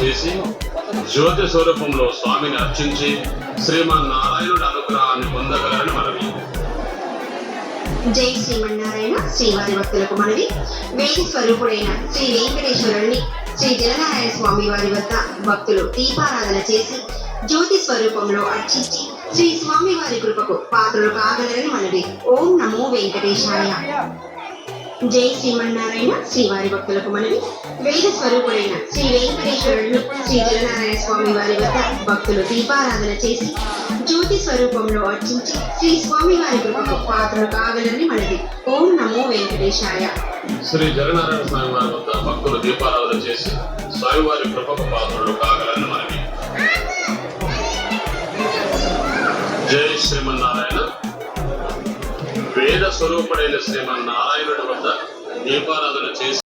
చేసి జ్యోతి స్వరూపంలో స్వామిని అర్చించి శ్రీమన్నారాయణుడి అనుగ్రహాన్ని పొందగలరని మనవి. జై శ్రీమన్నారాయణ. శ్రీవారి భక్తులకు మనవి. వేద స్వరూపుడైన శ్రీ వెంకటేశ్వరుణ్ణి శ్రీ జలనారాయణ స్వామి వారి వద్ద భక్తులు దీపారాధన చేసి జ్యోతి స్వరూపంలో అర్చించి శ్రీ స్వామి వారి కృపకు పాత్రలు కాగలరని మనవి. ఓం నమో వెంకటేశాయ. జై శ్రీమన్నారాయణ. శ్రీవారి భక్తులకు మనవి. వేద స్వరూపుడైన శ్రీ వెంకటేశ్వరుడు శ్రీ జలనారాయణ స్వామి వారి వద్ద భక్తులు దీపారాధన చేసి జ్యోతి స్వరూపంలో అర్చించి శ్రీ స్వామి వారి కృపకు పాత్రలు కాగలని మనది. ఓం నమో వెంకటేశాయ. శ్రీ జగన్నారాయణ స్వామి వారి వద్ద భక్తులు దీపారాధన చేసి స్వామివారి కృపకు పాత్రలు కాగలని మనవి. జై శ్రీమన్నారాయణ. వేద స్వరూపుడైన శ్రీమన్నారాయణుడి వద్ద దీపారాధన చేసి